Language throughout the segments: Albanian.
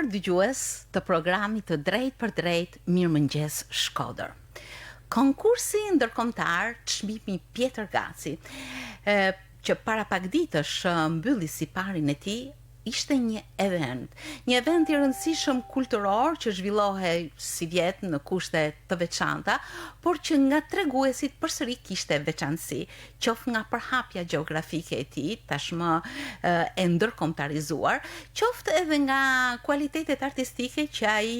nderuar dëgjues të programit të Drejt për Drejt Mirëmëngjes Shkodër. Konkursi ndërkombëtar çmimi Pjetër Gaci, që para pak ditësh mbylli siparin e tij, ishte një event i rëndësishëm kulturor që zhvillohej si vjet në kushte të veçanta, por që nga treguesit përsëri kishte veçantësi, qoftë nga përhapja gjeografike e tij, tashmë e ndërkombëtarizuar, qoftë edhe nga kualitetet artistike që ai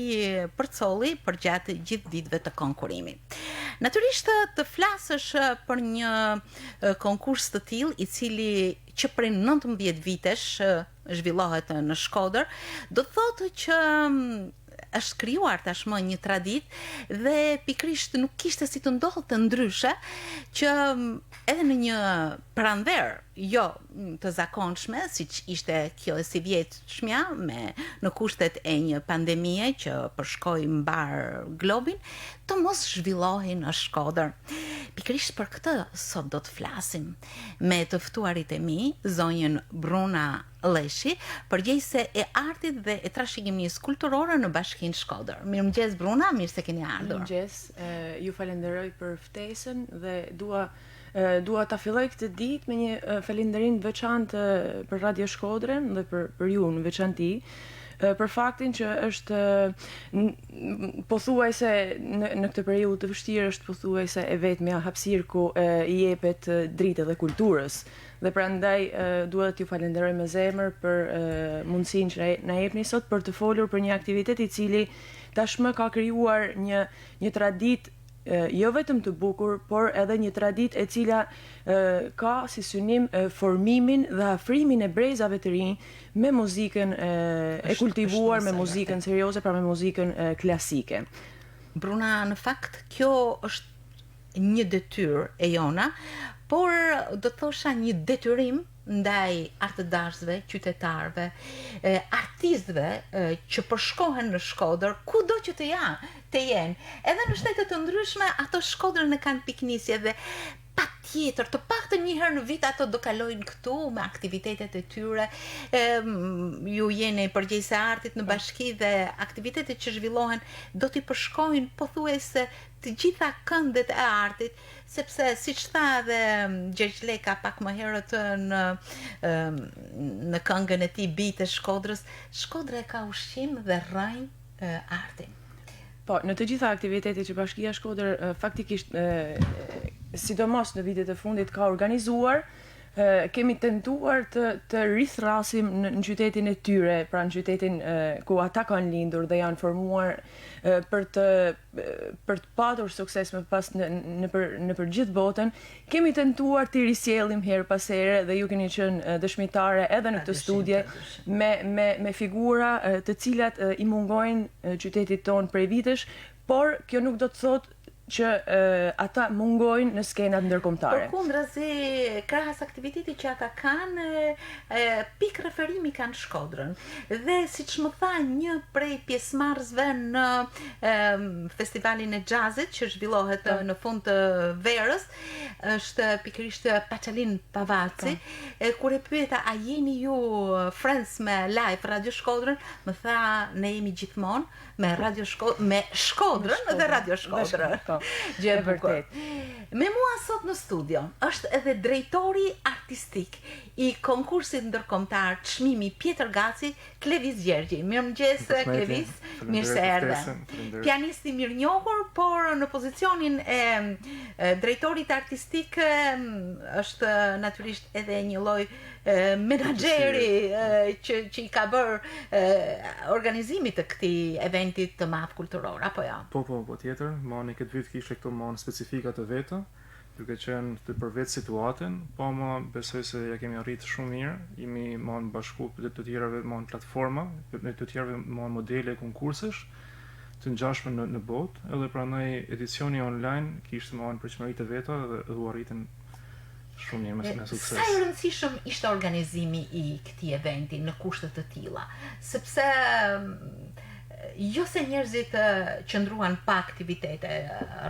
përcolli përgjatë gjithë ditëve të konkurimit. Natyrisht të flasësh për një konkurs të tillë i cili që prej 19 vitesh zhvillohet në Shkodër, do thotë që është krijuar tashmë një traditë dhe pikrisht nuk kishte si të ndodhte ndryshe që edhe në një pranverë jo të zakonshme, siç ishte kjo e si vjetshmja në kushtet e një pandemie që përshkoi mbar globin, të mos zhvillohej në Shkodër. Pikrisht për këtë sot do të flasim me të ftuarit e mi, zonjën Bruna Lleshi, përgjegjëse e artit dhe e trashëgimisë kulturore në Bashkinë Shkodër. Mirëmëngjes Bruna, mirë se keni ardhur. Mirëmëngjes, ju falenderoj për ftesën dhe dua ta filloj këtë ditë me një falënderim të veçantë për Radio Shkodrën dhe për ju në veçanti, për faktin që është pothuajse në këtë periudhë të vështirë është pothuajse e vetmja hapësirë ku i jepet dritë dhe kulturës. Dhe prandaj duhet t'ju falenderoj me zemër për mundësinë që na jepni sot për të folur për një aktivitet i cili tashmë ka krijuar një traditë jo vetëm të bukur, por edhe një traditë e cila ka si synim formimin dhe afrimin e brezave të rinj me muzikën e kultivuar, me muzikën serioze, pra me muzikën klasike. Bruna, në fakt, kjo është një detyrë e jona, por do thosha një detyrim ndaj artëdashësve, qytetarëve, artistëve që përshkohen në Shkodër, kudo që të jenë, edhe në shtete të ndryshme, ato Shkodrën e kanë piknisje dhe patjetër, të paktën një herë në vit ato do kalojnë këtu me aktivitetet e tyre. Ju jeni përgjegjëse artit në bashki dhe aktivitetet që zhvillohen do t'i përshkojnë pothuajse të gjitha këndet e artit, sepse siç tha edhe Gjergj Leka pak më herët në këngën e tij Bijtë e Shkodrës, Shkodra e ka ushqim dhe rrënjë artin. Po, në të gjitha aktivitetet që Bashkia Shkodër faktikisht sidomos në vitet e fundit ka organizuar, kemi tentuar të rithrasim në qytetin e tyre, pra në qytetin ku ata kanë lindur dhe janë formuar për të patur sukses më pas në për gjithë botën. Kemi tentuar të risjellim her pas here dhe ju keni qenë dëshmitare edhe në këtë studie me figura të cilat i mungojnë qytetit tonë prej vitesh, por kjo nuk do të thotë që ata mungojnë në skenat ndërkombëtare. Përkundrazi, krahas aktivitetit që ata kanë, pikë referimi kanë Shkodrën. Dhe siç më tha një prej pjesëmarrësve në festivalin e jazzit që zhvillohet në fund të verës, është pikërisht Paçalin Pavaci, kur e pyeta a jeni ju friends me live Radio Shkodrën, më tha ne jemi gjithmonë me Shkodrën dhe Radio Shkodrën. Gjë e vërtet. Me mua sot në studio është edhe drejtori artistik i konkursit ndërkombëtar çmimi Pjetër Gaci, Klevis Gjergji. Mirëmëngjes Klevis, mirë se erdhe. Pianisti mirënjohur, por në pozicionin e drejtorit artistik është natyrisht edhe një lloj menaxheri që i ka bërë organizimit të këtij eventit të madh kulturor, apo jo? Po tjetër, mani këtë vit kishte këto mon specifika të veta, duke qenë të përvet situatën, po ma besoj se ja kemi arritë shumë mirë, jemi mon bashku për të tjerave mon platforma, për të tjerave mon modele konkursesh, të ngjashme në botë, edhe pranaj edicioni online kishte mon përqëmërit të veta dhe u arritën shumë mirë me sukses. Sa i rëndësishëm ishte organizimi i këtij eventi në kushte të tilla, sepse jo se njerëzit qëndruan pa aktivitete,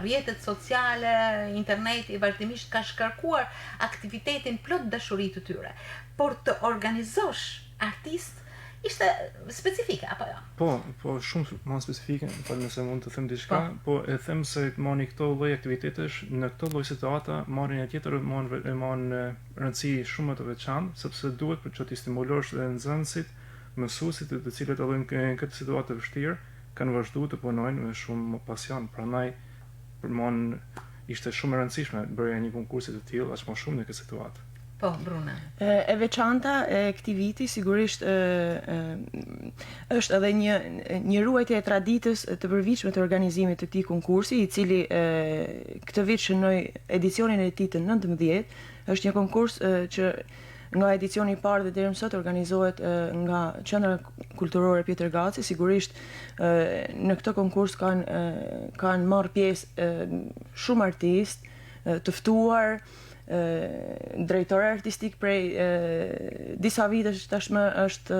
rrjetet sociale, interneti vazhdimisht ka shkarkuar aktivitetin plot dashuri të tyre, por të organizosh artist ishte specifike, apo jo? Po shumë më specifike, nëse mund të them diçka, po e them se mani këto lloj aktivitetesh, në këto lloj situata marrin e tjetër marrin rëndësi shumë të veçantë, sepse duhet për që t'i stimulosh dhe nxënësit, mësuesit të cilët edhe në këtë situatë të vështirë kanë vazhduar të punojnë me shumë pasion. Prandaj për mua ishte shumë e rëndësishme bërja një konkursi të tillë aq më shumë në këtë situatë. Po, Bruna. E veçanta e këtij viti sigurisht është edhe një ruajtje e traditës të përvitshme të organizimit të këtij konkursi, i cili këtë vit shënoi edicionin e tij të 19. Është një konkurs që nga edicioni i parë dhe deri më sot organizohet nga Qendra Kulturore Pjetër Gaci. Sigurisht në këtë konkurs kanë marrë pjesë shumë artistë të ftuar, drejtori artistik prej disa vitesh tashmë është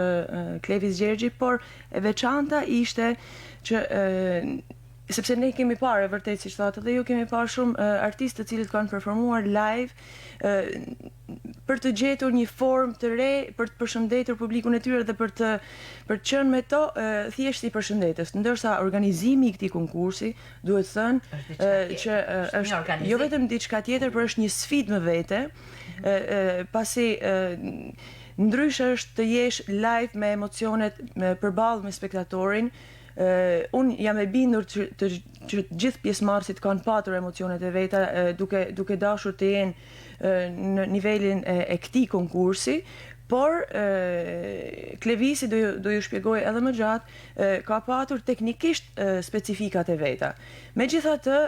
Klevis Gjergji, por e veçanta ishte që sepse ne kemi parë vërtet si thotë dhe ju kemi parë shumë artistë të cilët kanë performuar live për të gjetur një formë të re, për të përshëndetur publikun e tyre dhe për të qenë me to thjesht i përshëndetës. Ndërsa organizimi i këtij konkursi duhet thënë që është jo vetëm diçka tjetër, por është një sfidë më vete, pasi ndryshe është të jesh live me emocionet përballë me spektatorin. Unë jam e bindur që gjithë pjesëmarrësit kanë patur emocionet e veta duke dashur të jenë në nivelin e këtij konkursi, por Klevisi do ju shpjegoj edhe më gjatë, ka patur teknikisht specifikat e veta. Megjithatë,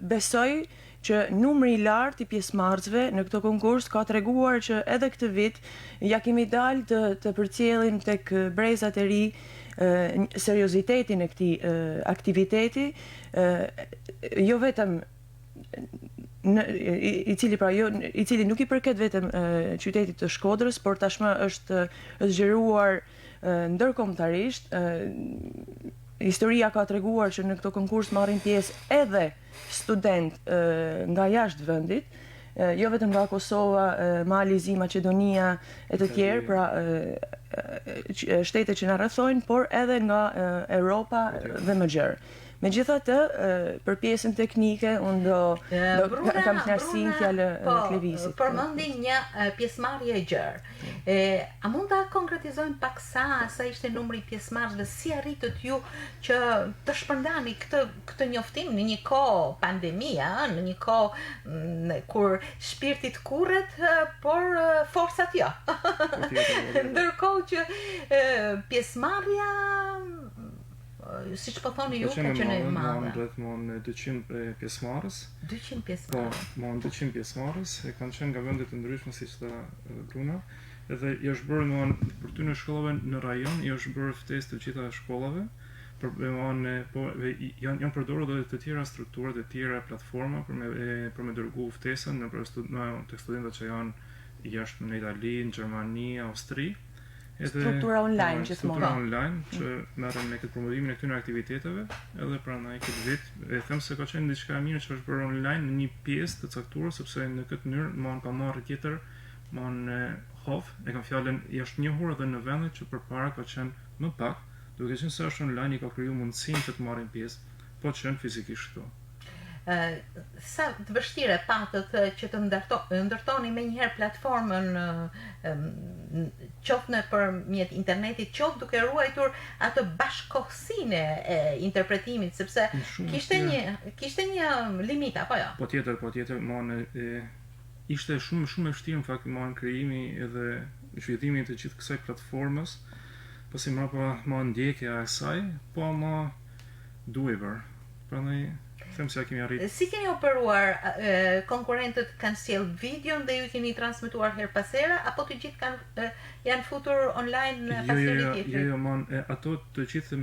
besoj që numri i lartë i pjesëmarrësve në këtë konkurs ka treguar që edhe këtë vit ja kemi dalë të përcjellin tek brezat e ri seriozitetin e këtij aktiviteti, jo vetëm i cili nuk i përket vetëm qytetit të Shkodrës, por tashmë është zgjeruar ndërkombëtarisht. Historia ka treguar që në këtë konkurs marrin pjesë edhe studentë nga jashtë vendit, jo vetëm nga Kosova, Mali, Zi, Maqedonia e të tjerë, pra shtete që na rrethojnë, por edhe nga Europa dhe më gjerë. Megjithatë, për pjesën teknike, unë kam kënaqësinë fjalë Klevisit. Përmendi një pjesëmarrje e gjerë. A mund ta konkretizojmë pak sa ishte numri i pjesëmarrësve, si arritët ju që të shpërndani këtë njoftim në një kohë pandemie, në një kohë kur shpirti kurret, por forcat jo. Ndërkohë që pjesëmarrja, siç po thoni ju, ka qenë e madhe. Duhet më 200 pjesëmarrës. 200 pjesëmarrës. Po, më 200 pjesëmarrës, e kanë qenë nga vende të ndryshme, siç tha Bruna. Edhe i është bërë për ty në shkollave në rajon, i është bërë ftesë të gjitha shkollave. Janë përdorur edhe të tjera struktura, të tjera platforma për me dërgu ftesën të studentët që janë jashtë në Itali, në Gjermani, Austri. Struktura online gjithmonë. Struktura online që merren me këtë promovimin e këtyre aktiviteteve, edhe prandaj këtë vit e them se ka qenë diçka e mirë që është bërë online në një pjesë të caktuar, sepse në këtë mënyrë ka marrë tjetër hof, e kam fjalën jashtë njohur edhe në vendet që përpara ka qenë më pak, duke qenë se është online i ka kriju mundësinë që të marrin pjesë, po të qenë fizikisht këtu. Sa të vështire patët që të ndërtoni me njëherë platformën qoftë në përmjet internetit, qoftë duke ruajtur atë bashkëkohësinë e interpretimit, sepse kishte një limit, apo jo? Po tjetër, ishte shumë e vështirë në fakt krijimi edhe zhvillimi të gjithë kësaj platformës, pasi mbrapa ndjekja e saj, po duhej. Prandaj them se kemi arritur. Si keni operuar? Konkurrentët kanë sjell videon dhe ju keni transmetuar her pas here, apo të gjithë janë futur online pas here tjetër? Jo, ato të gjithë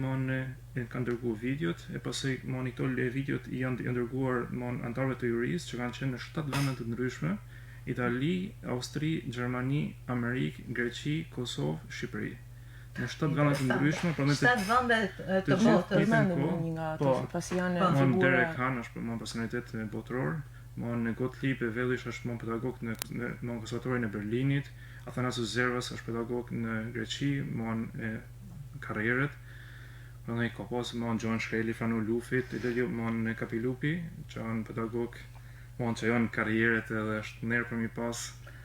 kanë dërguar videot, e pastaj këto videot janë dërguar anëtarëve të jurisë që kanë qenë në 7 vende të ndryshme: Itali, Austri, Gjermani, Amerikë, Greqi, Kosovë, Shqipëri. Në 7 vende të ndryshme, 7 vende të botës. Një nga ato, pasi janë figura. Derek Han është personalitet botëror, Gottlieb Evelиш është pedagog në konservatorin e Berlinit, Athanasios Zervas është pedagog në Greqi, mon karrieret. Prandaj ka pas mon Gjon Shkreli, Franu Lufit, Idelio mon Kapilupi, që janë pedagog, mon që janë karrieret edhe është nerë për mi pas.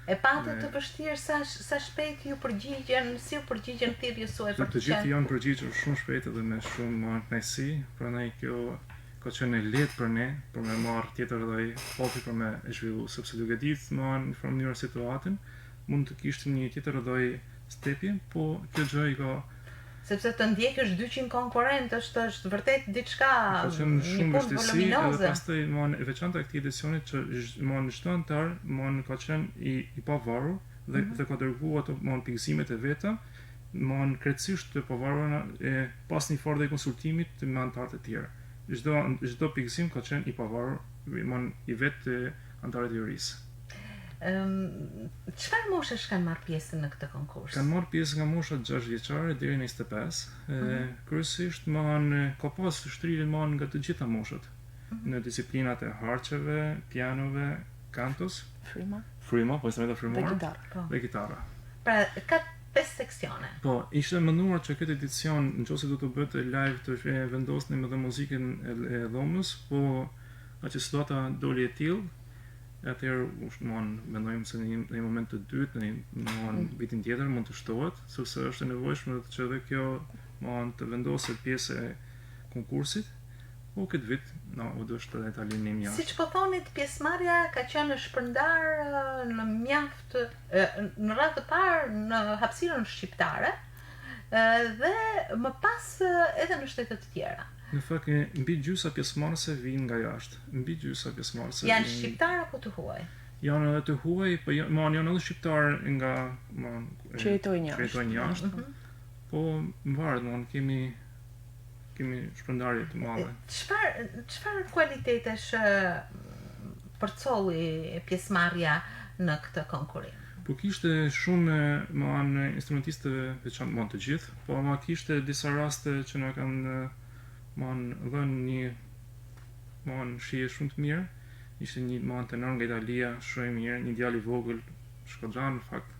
E patë të vështirë sa shpejt ju përgjigjen, si ju përgjigjen thirrjes suaj për të gjithë janë përgjigjur shumë shpejt edhe me shumë kënaqësi, prandaj kjo ka qenë lehtë për ne për me marrë tjetër lloj hobi për me zhvillu, sepse duke ditë në mënyrë situatën, mund të kishte një tjetër lloj stepje, po kjo gjë i ka sepse të ndjekësh 200 konkurrentë është vërtet diçka ka qenë shumë vështirësi edhe pastaj e veçanta e këtij edicionit që çdo antar ka qenë i pavarur dhe ka dërguar ato pikëzimet e veta krejtësisht të pavarura pas një farë konsultimit me antarët e tjerë. Çdo pikëzim ka qenë i pavarur i vetë të antarëve të jurisë. Çfarë moshesh kanë marrë pjesë në këtë konkurs? Kanë marrë pjesë nga mosha 6 vjeçare deri në 25. Kryesisht ka pas shtrirje nga të gjitha moshat në disiplinat e harçeve, pianove, kantos, frima, po instrumenta frymore dhe kitara. Pra ka 5 seksione. Po, ishte menduar që këtë edicion, nëse do të bëhet live, të vendosnim edhe muzikën e dhomës, po aqë situata doli e tillë. Atëherë mendojmë se në një moment të dytë, në vitin tjetër mund të shtohet, sepse është e nevojshme që edhe kjo të vendoset pjesë e konkursit, po këtë vit u do të ta linim jashtë. Siç po thonit, pjesëmarrja ka qenë shpërndar në mjaft në radhë të parë në hapësirën shqiptare dhe më pas edhe në shtete të tjera. Në fakt, mbi gjysa pjesëmarrëse vijnë nga jashtë. Mbi gjysa pjesëmarrëse. Janë shqiptar apo të huaj? Janë edhe të huaj, po janë edhe shqiptar nga që jetojnë jashtë. Po varet, kemi shpërndarje të mëdha. Çfarë kualitetesh përcolli pjesëmarrja në këtë konkurrim? Po kishte shumë instrumentistëve veçantë të gjithë, po kishte disa raste që na kanë dhënë një shije shumë të mirë. Ishte një tenor nga Italia, shumë i mirë, një djalë i vogël, shkodran në fakt,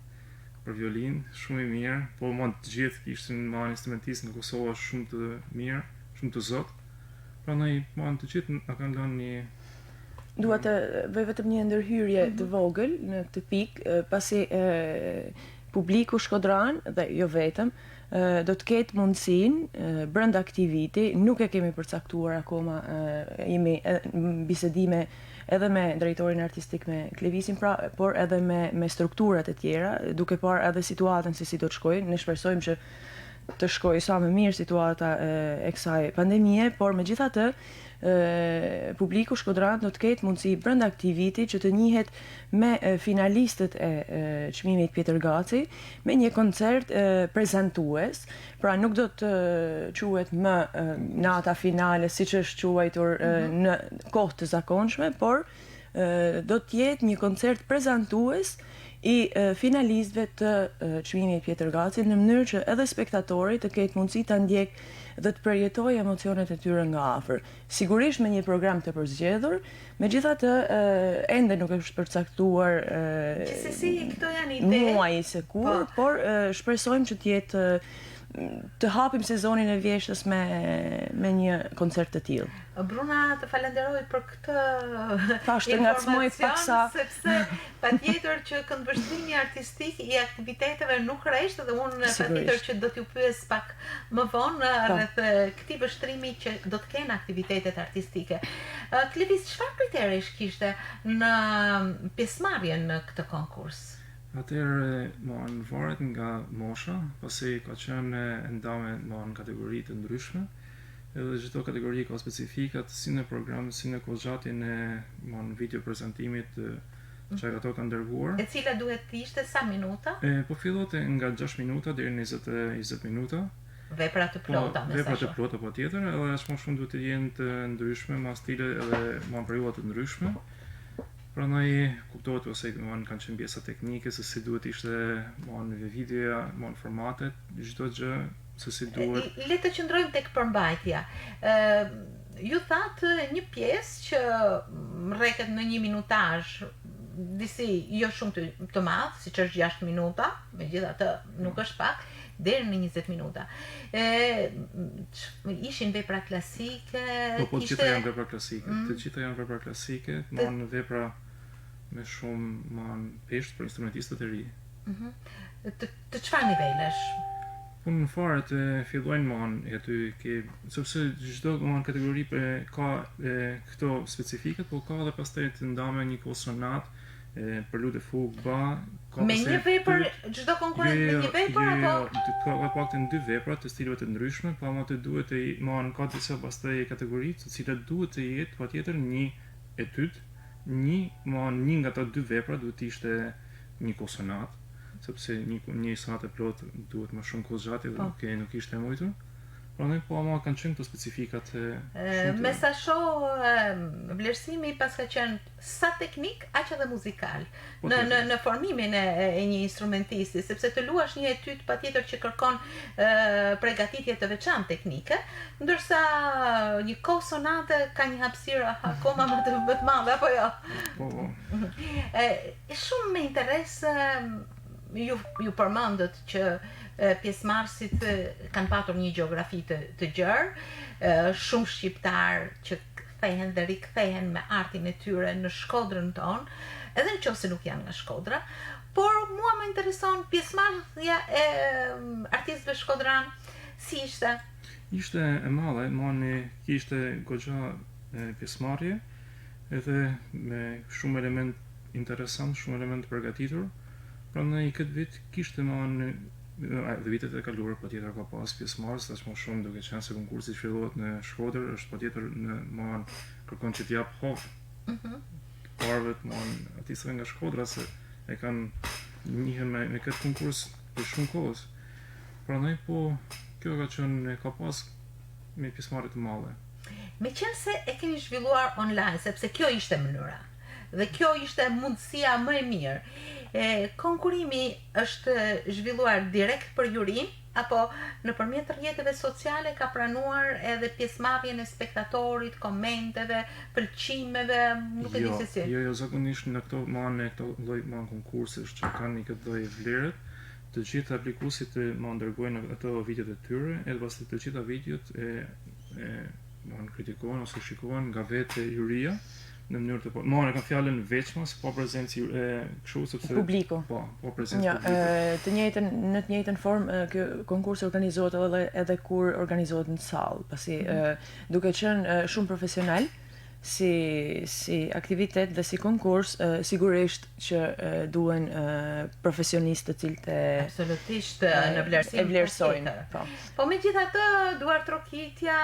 për violinë, shumë i mirë, po të gjithë kishin instrumentistë nga Kosova shumë të mirë, shumë të zot. Prandaj të gjithë na kanë dhënë një. Dua të bëj vetëm një ndërhyrje të vogël në këtë pikë, pasi publiku shkodran dhe jo vetëm do të ketë mundësinë brenda aktiviti, nuk e kemi përcaktuar akoma, jemi në bisedime edhe me drejtorin artistik me Klevisin, por edhe me strukturat e tjera, duke parë edhe situatën se si do të shkojë. Ne shpresojmë që të shkojë sa më mirë situata e kësaj pandemie, por megjithatë publiku shkodran do të ketë mundësi brenda aktiviti që të njihet me finalistët e çmimit Pjetër Gaci, me një koncert prezantues, pra nuk do të quhet më nata finale siç është quajtur në kohë të zakonshme, por do të jetë një koncert prezantues i finalistëve të çmimit Pjetër Gaci, në mënyrë që edhe spektatori të ketë mundësi ta ndjek dhe të përjetoj emocionet e tyre nga afër. Sigurisht me një program të përzgjedhur, megjithatë ende nuk është përcaktuar këto janë ide muaji se kur, por shpresojmë që të jetë të hapim sezonin e vjeshtës me një koncert të tillë. Bruna, të falenderoj për këtë informacion, sepse patjetër që këndvështrimi artistik i aktiviteteve nuk rresht, dhe unë patjetër që do t'ju pyes pak më vonë rreth këtij vështrimi që do të kenë aktivitetet artistike. Klevis, çfarë kriteresh kishte në pjesëmarrjen në këtë konkurs? Atëherë, varet nga mosha, pasi ka qenë ndame në kategori të ndryshme, edhe çdo kategori ka specifikat si në program, si në kohëgjatin e video prezantimit që ato kanë dërguar. E cila duhet të ishte sa minuta? Po fillot nga 6 minuta deri në 20 minuta. Vepra të plota, vepra të plota patjetër, edhe as më shumë duhet të jenë të ndryshme, me stile edhe me periudha të ndryshme. Prandaj kuptohet ose kanë qenë pjesa teknike se si duhet ishte videoja, formatet, çdo gjë se si duhet. Le të qëndrojmë tek përmbajtja. Ju thatë një pjesë që rreket në 1 minutazh disi jo shumë të madh, siç është 6 minuta, megjithatë nuk është pak, deri në 20 minuta. Ishin vepra klasike, Po të gjitha janë vepra klasike. Të gjitha janë vepra klasike, në vepra me shumë peshë për instrumentistët e ri. Të çfarë nivelesh? Po në fare të fillojnë sepse çdo kategori ka këto specifikat, po ka dhe pastaj të ndame një konsonat për lutë fugë, ba. Me një vepër, çdo konkurrent me një vepër apo? Ka paktën 2 vepra të stileve të ndryshme, pa më të duhet ka disa pastaj kategori të cilat duhet të jetë patjetër një etyd, një nga ato 2 vepra duhet të ishte një konsonat, sepse një sonat e plot duhet më shumë kohë gjatë dhe nuk ishte e mujtur. Prandaj po ama kanë qenë këto specifikat shumë. Me sa shoh vlerësimi pas ka qenë sa teknik aq edhe muzikal në formimin e një instrumentisti, sepse të luash një etyd patjetër që kërkon përgatitje të veçantë teknike, ndërsa një konsonate ka një hapësirë akoma më të madhe apo jo? Po. Shumë me interes ju përmendët që pjesëmarrësit kanë patur një gjeografi të gjerë, shumë shqiptar që kthehen dhe rikthehen me artin e tyre në Shkodrën tonë, edhe nëse nuk janë nga Shkodra, por mua më intereson pjesëmarrja e artistëve shkodran, si ishte? Ishte e madhe, kishte goxha pjesëmarrje, edhe me shumë element interesant, shumë element përgatitur. Prandaj këtë vit kishte dhe vitet e kaluara patjetër ka pas pjesëmarrës, tashmë shumë duke qenë se konkursi që fillohet në Shkodër është patjetër kërkon që t'jap hovë parëve artistëve nga Shkodra se e kanë njihen me këtë konkurs për shumë kohës. Prandaj po kjo ka pas me pjesëmarrje të madhe. Meqense e keni zhvilluar online, sepse kjo ishte mënyra dhe kjo ishte mundësia më e mirë. Konkurimi është zhvilluar direkt për jurim apo nëpërmjet rrjeteve sociale ka pranuar edhe pjesëmarrjen e spektatorit, komenteve, pëlqimeve, nuk e di se si. Jo, zakonisht në këto lloj konkursesh që kanë këtë lloj vlere, të gjitha aplikuesit dërgojnë ato videot e tyre, edhe pastaj të gjitha videot kritikohen ose shikohen nga vetë juria. Në mënyrë të e kanë fjalën veçmas, po prezencë kështu sepse publiku. Po prezencë publiku. Në të njëjtën formë ky konkurs organizohet edhe kur organizohet në sallë, pasi duke qenë shumë profesional si aktivitet dhe si konkurs, sigurisht që duhen profesionistë të cilët absolutisht në vlerësim e vlerësojnë. Po megjithatë, duar trokitja,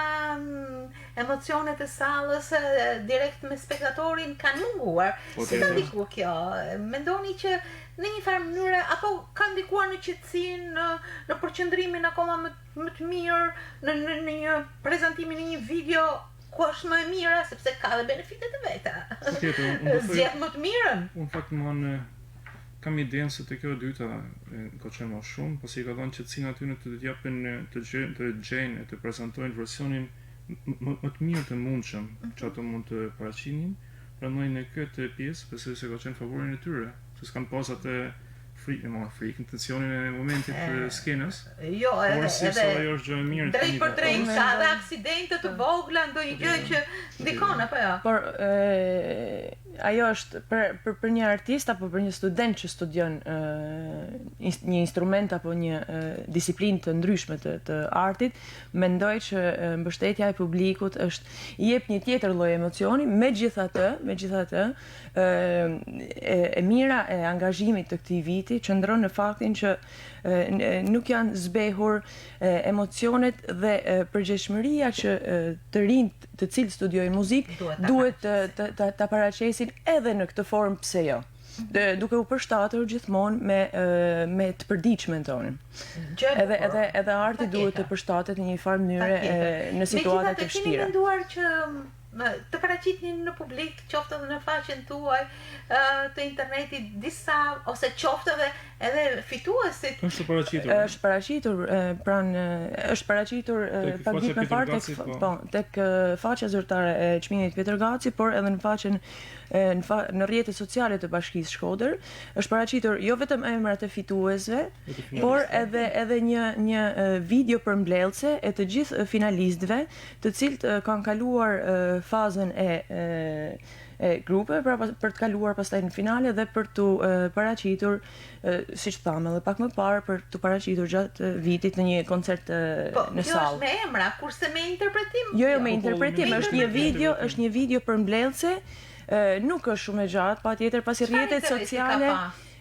emocionet e sallës direkt me spektatorin kanë munguar. Si ka ndiku kjo? Mendoni që në një farë mënyrë apo ka ndikuar në qetësinë, në përqendrimin akoma më të mirë, në një prezantimin e një video ku është më e mira, sepse ka dhe benefitet e veta. Zgjedh më të mirën. Unë fakt kam idenë se të kjo e dyta ka qenë më shumë, pasi ka dhënë qetësinë aty në të japin të gjejnë e të prezantojnë versionin më të mirë të mundshëm që ato mund të paraqinin. Prandaj në këtë pjesë besoj se ka qenë favorin e tyre, se s'kan pas atë frikë, intencionin e momentit të skenës. Jo, edhe mirë. Drejt për drejt, ka dhe aksidente të vogla, ndonjë gjë që ndikon apo jo? Por ajo është për një artist apo për një student që studion një instrument apo një disiplinë të ndryshme të artit, mendoj që mbështetja e publikut i jep një tjetër lloj emocioni, megjithatë e mira e angazhimit të këtij viti qëndron në faktin që nuk janë zbehur emocionet dhe përgjegjësia që të rinjt të cilët studiojnë muzikë duhet ta paraqesin edhe në këtë formë, pse jo? Duke u përshtatur gjithmonë me të përditshmën tonë. Edhe arti duhet të përshtatet në një farë mënyre në situata të vështira. Keni menduar që të paraqitni në publik, qoftë edhe në faqen tuaj të internetit disa ose qoftë edhe edhe fituesit Është paraqitur. Është paraqitur është paraqitur pak ditë më parë tek faqja zyrtare e çmimit Pjetër Gaci, por edhe në faqen në rrjetet sociale të Bashkisë Shkodër. Është paraqitur jo vetëm emrat e fituesve, por edhe një video përmbledhse e të gjithë finalistëve, të cilët kanë kaluar fazën e grupe për të kaluar pastaj në finale dhe për të paraqitur, siç thamë edhe pak më parë, për të paraqitur gjatë vitit në një koncert në sallë. Jo është me emra, kurse me interpretim? Jo, me interpretim, është një video përmbledhse, nuk është shumë e gjatë, patjetër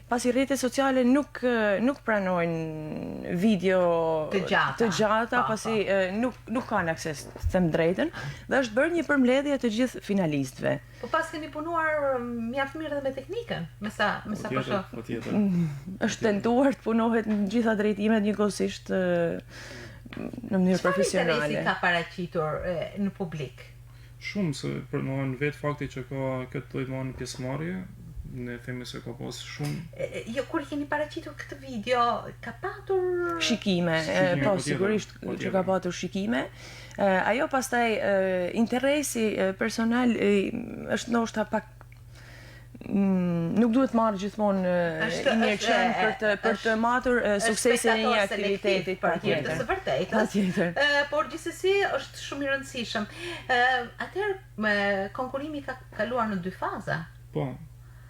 pasi rrjetet sociale nuk pranojnë video të gjata, pasi nuk kanë akses, të them drejtën, dhe është bërë një përmbledhje të gjithë finalistëve. Po pas keni punuar mjaft mirë edhe me teknikën, me sa po shoh. Është tentuar të punohet në gjitha drejtimet njëkohësisht në mënyrë profesionale. Çfarë interesi ka paraqitur në publik? Shumë, se për në vetë fakti që ka këtë lloj pjesëmarrje, ne themi se ka pas shumë. Jo, kur keni paraqitur këtë video, ka patur shikime, po sigurisht që ka patur shikime. Ajo pastaj interesi personal është ndoshta pak nuk duhet marrë gjithmonë i mirëqen për të matur suksesin e një aktiviteti, patjetër. Është vërtet. Por gjithsesi është shumë i rëndësishëm. Atëherë konkurrimi ka kaluar në 2 faza. Po.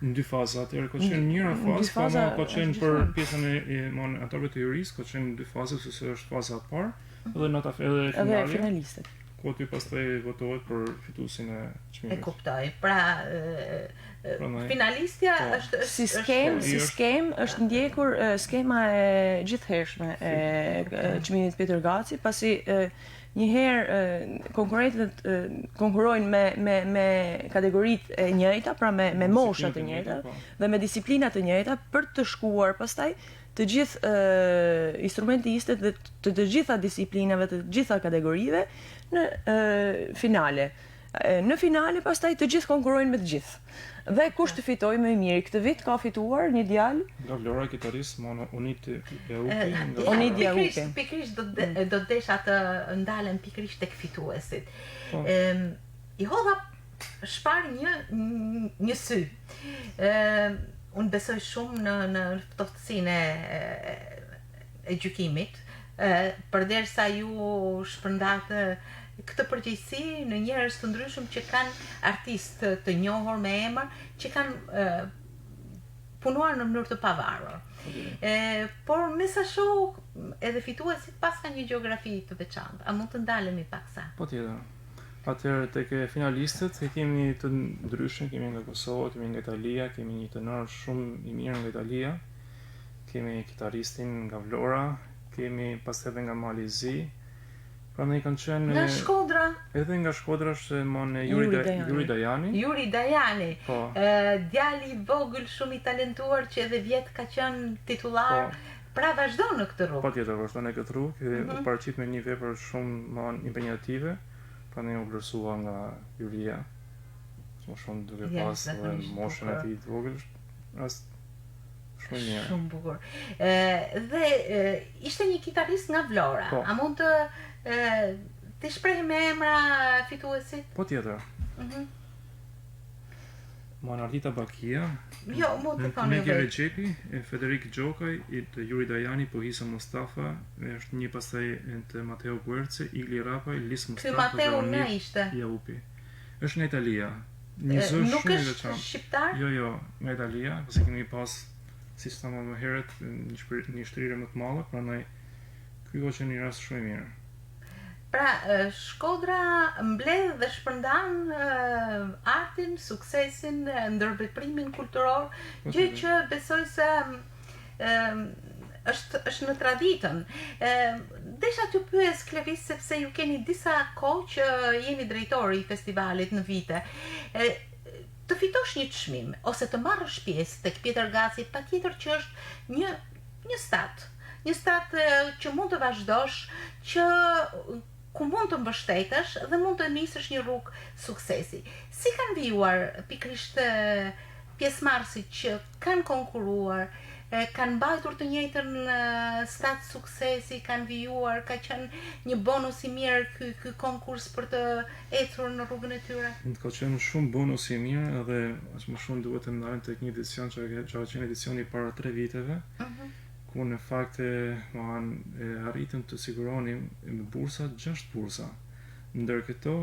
Në 2 faza, atëherë ka qenë njëra fazë, ka qenë për pjesën e atorëve të jurisë, ka qenë 2 faza, se është faza e parë, edhe finalistët. Ku aty pastaj votohet për fituesin e çmimit. E kuptoj. Pra finalistja është si skemë është ndjekur skema e gjithëhershme e çmimit Pjetër Gaci, pasi njëherë konkurrentët konkurrojnë me kategoritë e njëjta, pra me mosha të njëjta dhe me disiplina të njëjta për të shkuar pastaj të gjithë instrumentistët dhe të gjitha disiplinave, të gjitha kategorive në finale. Në finale pastaj të gjithë konkurrojnë me të gjithë. Dhe kush të fitojë më mirë? Këtë vit ka fituar një djalë nga Vlora, kitarist, Onid Jaupi. Pikërisht do desha të ndalem pikërisht tek fituesit. I hodha shpar një sy. Unë besoj shumë në ftohtësinë e gjykimit, përderisa ju shpërndatë këtë përgjegjësi në njerëz të ndryshëm që kanë artistë të njohur me emër, që kanë punuar në mënyrë të pavarur. Por me sa shoh edhe fituesit pas kanë një gjeografi të veçantë. A mund të ndalemi pak sa? Patjetër. Atëherë tek finalistët kemi të ndryshëm, kemi nga Kosova, kemi nga Italia, kemi një tenor shumë i mirë nga Italia, kemi kitaristin nga Vlora, kemi pastaj edhe nga Malizi. Prandaj kanë qenë nga Shkodra. Edhe nga Shkodra është Juri Dajani. Juri Dajani. Djali i vogël shumë i talentuar që edhe vjet ka qenë titullar. Pra vazhdon në këtë rrugë. Patjetër vazhdon në këtë rrugë, u paraqit me një vepër shumë impenjative, prandaj u vlerësua nga Juria. Më shumë duke pas moshën e tij të vogël. Shumë mirë. Shumë bukur. Dhe ishte një kitarist nga Vlora. A mund të shpreh me emra fituesit? Po tjetër. Manardita Bakia, jo, mund të thoni Megi Rexhepi, Federik Gjokaj, Juri Dajani, Pohisa Mustafa, është një pastaj të Mateo Guerce, Igli Rapaj, Lis Mustafa. Ky Mateo nga ishte? Jaupi. Është nga Italia. Një zë shumë i veçantë. Nuk është shqiptar? Jo, nga Italia, pasi kemi pas si stamë më herët një shtrirje më të madhe, prandaj ky ka qenë një rast shumë i mirë. Pra, Shkodra mbledh dhe shpërndan artin, suksesin, ndërveprimin kulturor, gjë që besoj se është në traditën. Desha t'ju pyes Klevis, sepse ju keni disa kohë që jeni drejtori i festivalit në vite. Të fitosh një çmim ose të marrësh pjesë tek Pjetër Gaci, patjetër që është një stat që mund të vazhdosh, ku mund të mbështetesh dhe mund të nisësh një rrugë suksesi. Si kanë vijuar pikërisht pjesëmarrësit që kanë konkuruar, kanë mbajtur të njëjtën stat suksesi, kanë vijuar, ka qenë një bonus i mirë ky konkurs për të ecur në rrugën e tyre? Ka qenë shumë bonus i mirë edhe as më shumë duhet të ndajmë tek një edicion që ka qenë edicioni para 3 viteve, ku në fakt arritëm të siguronim me bursa 6 bursa. Ndër këto,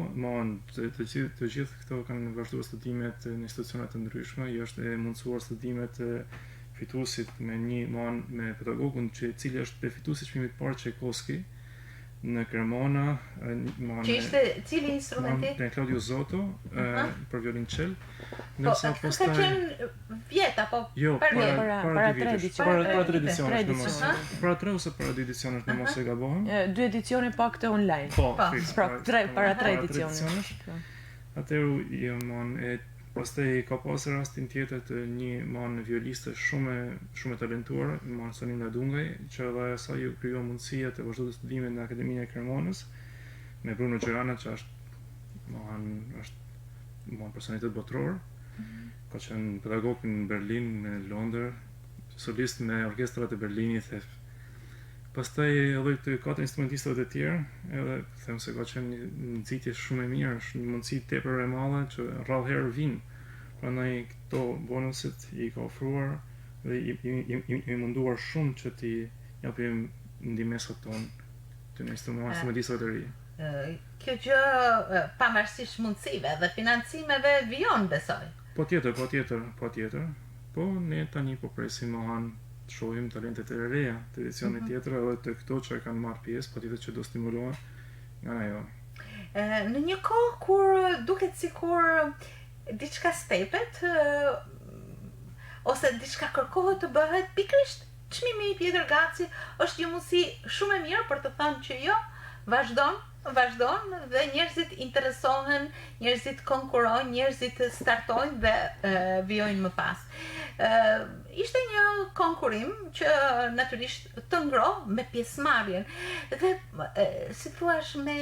të gjithë këto kanë vazhduar studimet në institucione të ndryshme, i është e mundësuar studimet fituesit me pedagogun i cili është fituesi i çmimit parë Çajkovski në Cremona, që ishte cili instrumenti? Claudio Zotto, për violonçel. Ka qenë vjet apo? Jo, para 3 edicionesh. Para 3 ose para 2 edicionesh, në mos e gabohem. 2 edicione pak të online. Para 3 edicionesh. Atëherë pastaj ka pasur rastin tjetër të një violiste shumë talentuar, Sonina Dungaj, që edhe sa ju krijoi mundësia të vazhdojë studimet në Akademinë e Cremonës me Bruno Gjerana, që është personitet botror. Ka qenë pedagog në Berlin, në Londër, solist me orkestrat e Berlinit. Pastaj edhe të 4 instrumentistët e tjerë, edhe them se ka qenë një nxitje shumë e mirë, është një mundësi tepër e madhe që rrallë herë vinë. Prandaj këto bonuset i ka ofruar dhe i munduar shumë që t'i japim ndihmesat tonë të instrumentistëve të ri. Kjo gjë pavarësisht mundësive dhe financimeve vijon, besoj. Po tjetër. Po ne tani po presim të shohim talentet e reja të edicionit tjetër edhe të këto që kanë marrë pjesë, patjetër që do stimulohen nga ajo. Në një kohë kur duket sikur diçka stepet ose diçka kërkohet të bëhet, pikërisht çmimi i Pjetër Gaci është një mundësi shumë e mirë për të thënë që jo, vazhdon dhe njerëzit interesohen, njerëzit konkurrojnë, njerëzit startojnë dhe vijojnë më pas. Ishte një konkurim që natyrisht të ngroh me pjesëmarrjen dhe si thua me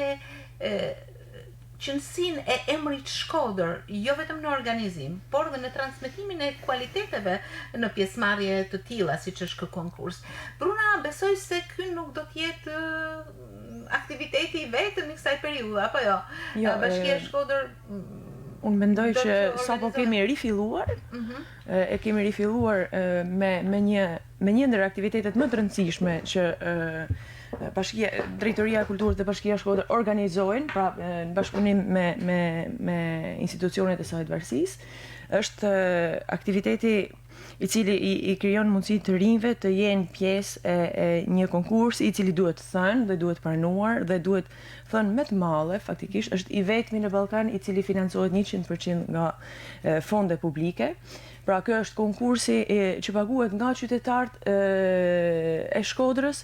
qëndësinë e emrit Shkodër, jo vetëm në organizim, por dhe në transmetimin e kualiteteve në pjesëmarrje të tilla siç është ky konkurs. Bruna, besoj se ky nuk do të jetë aktiviteti vetëm i kësaj periudhe, apo jo? Bashkia e Shkodër unë mendoj që sapo kemi rifilluar, kemi rifilluar me një ndër aktivitetet më të rëndësishme që Drejtoria e Kulturës dhe Bashkia e Shkodër organizojnë, pra në bashkëpunim me institucionet e së varësisë, është aktiviteti i cili i krijon mundësi të rinjve të jenë pjesë e një konkursi i cili duhet thënë dhe duhet pranuar dhe duhet thënë me të madhe, faktikisht është i vetmi në Ballkan i cili financohet 100% nga fonde publike. Pra ky është konkursi që paguhet nga qytetarët e Shkodrës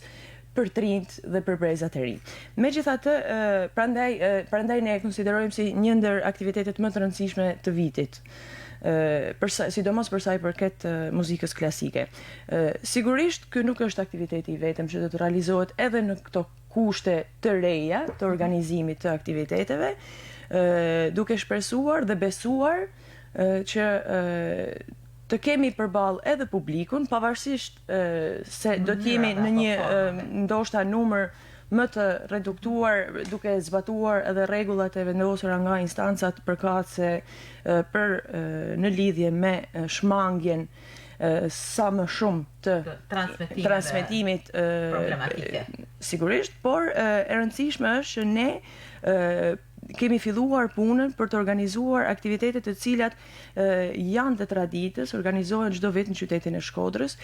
për të rinjt dhe për brezat e ri. Megjithatë, prandaj ne e konsiderojmë si një ndër aktivitetet më të rëndësishme të vitit. Sidomos për sa i përket muzikës klasike. Sigurisht, ky nuk është aktiviteti i vetëm që do të realizohet edhe në këto kushte të reja të organizimit të aktiviteteve, duke shpresuar dhe besuar që të kemi përballë edhe publikun, pavarësisht se do të jemi në një ndoshta numër më të reduktuar, duke zbatuar edhe rregullat e vendosura nga instancat përkatëse në lidhje me shmangjen sa më shumë të transmetimit problematike. Sigurisht, por e rëndësishme është që ne kemi filluar punën për të organizuar aktivitete të cilat janë të traditës, organizohen çdo vit në qytetin e Shkodrës.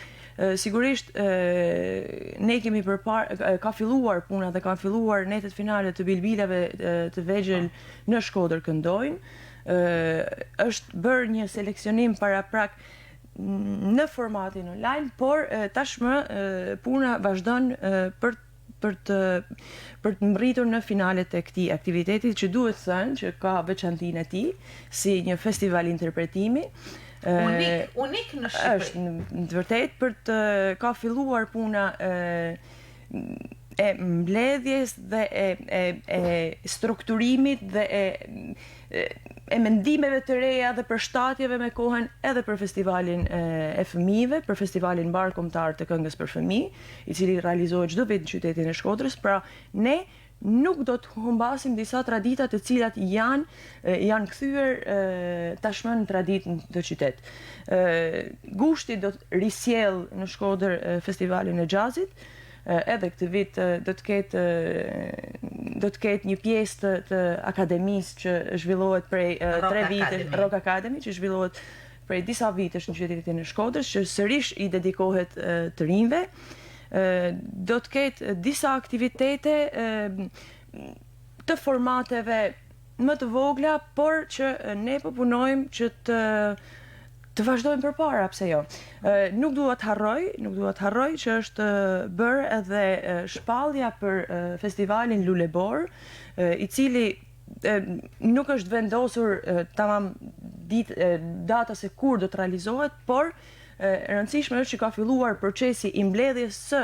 Sigurisht ne kemi ka filluar puna dhe kanë filluar netët finale të bilbilave të vegjël në Shkodër këndojnë. Është bërë një seleksionim paraprak në formatin online, por tashmë puna vazhdon për të mbërritur në finalet e këtij aktiviteti, që duhet thënë që ka veçantinë e tij si një festival interpretimi. Unik në Shqipëri. Është në të vërtetë ka filluar puna e mbledhjes dhe e strukturimit dhe e mendimeve të reja dhe përshtatjeve me kohën edhe për festivalin e fëmijëve, për festivalin mbarkombëtar të këngës për fëmijë, i cili realizohet çdo vit në qytetin e Shkodrës. Pra ne nuk do të humbasim disa tradita të cilat janë kthyer tashmë në traditën të qytet. Gushti do të risjell në Shkodër festivalin e xhazit. Edhe këtë vit do të ketë një pjesë të akademisë që zhvillohet prej 3 vitesh, Rock Academy, që zhvillohet prej disa vitesh në qytetin e Shkodrës, që sërish i dedikohet të rinjve. Do të ketë disa aktivitete të formateve më të vogla, por që ne po punojmë që të vazhdojmë përpara, pse jo. Nuk duhet harroj që është bërë edhe shpallja për festivalin Lulebor, i cili nuk është vendosur tamam data se kur do të realizohet, por e rëndësishme është që ka filluar procesi i mbledhjes së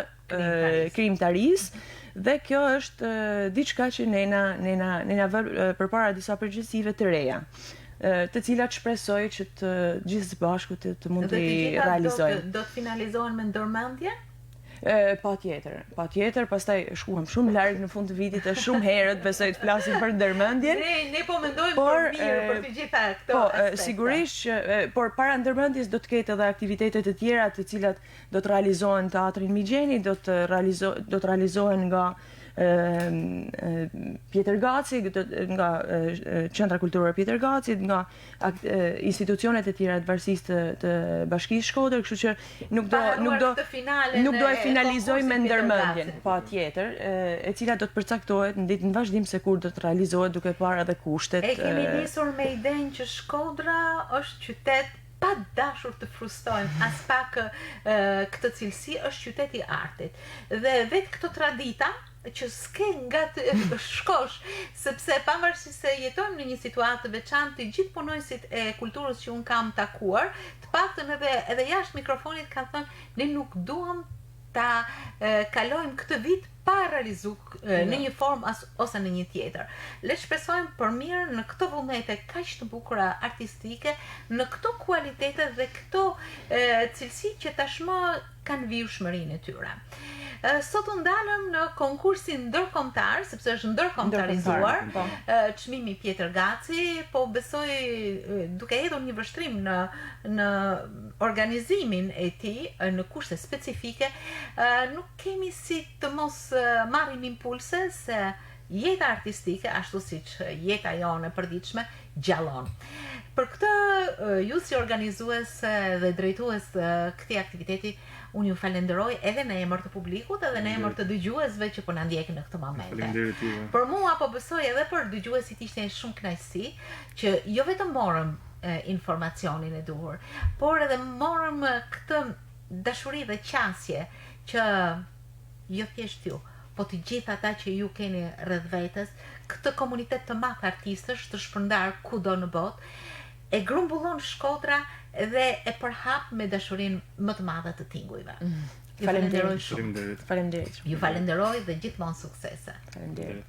krijimtarisë, dhe kjo është diçka që nena vë përpara disa përgjegjësive të reja, të cilat shpresoj që të gjithë së bashku të mund të realizojnë. Do të finalizohen me ndërmendje? Patjetër, pastaj shkuam shumë larg në fund të vitit, është shumë herët besoj të flasim për ndërmendjen. Ne po mendojmë për mirë për të gjitha këto aspekte. Sigurisht që por para ndërmendjes do të ketë edhe aktivitete të tjera të cilat do të realizohen në Teatrin Migjeni, do të realizohen nga Pjetër Gaci, nga Qendra Kulturore Pjetër Gaci, nga institucionet e tjera të varësisë të Bashkisë Shkodër, kështu që nuk do e finalizoj me ndërmendjen, patjetër, e cila do të përcaktohet në ditën vazhdim se kur do të realizohet, duke parë edhe kushtet. E kemi nisur me idenë që Shkodra është qytet pa dashur të frustojmë as pak këtë cilësi, është qyteti i artit. Dhe vetë këto tradita që s'ke nga të shkosh, sepse pavarësisht se jetojmë në një situatë të veçantë, të gjithë punonësit e kulturës që unë kam takuar, të paktën edhe jashtë mikrofonit kanë thënë, ne nuk duam ta kalojmë këtë vit pa realizuar në një formë ose në një tjetër. Le të shpresojmë për mirë në këto vullnete kaq të bukura artistike, në këto kualitete dhe këto cilësi që tashmë kanë vijshmërinë e tyre. Sot u ndalëm në konkursin ndërkombëtar, sepse është ndërkombëtarizuar, çmimi Pjetër Gaci, po besoj duke hedhur një vështrim në organizimin e tij në kushte specifike, nuk kemi si të mos marrim impulse se jeta artistike, ashtu siç jeta jone e përditshme, gjallon. Për këtë, ju si organizues dhe drejtues këtij aktiviteti, unë ju falenderoj edhe në emër të publikut, edhe në emër të dëgjuesve që po na ndjekin në këtë moment. Për mua, po besoj edhe për dëgjuesit ishte shumë kënaqësi që jo vetëm morëm informacionin e duhur, por edhe morëm këtë dashuri dhe qasje që jo thjesht ju, po të gjithë ata që ju keni rreth vetes, këtë komunitet të madh artistësh të shpërndar kudo në botë, e grumbullon Shkodra dhe e përhap me dashurinë më të madhe të tingujve. Ju falenderoj shumë. Faleminderit. Ju falenderoj dhe gjithmonë suksese. Faleminderit.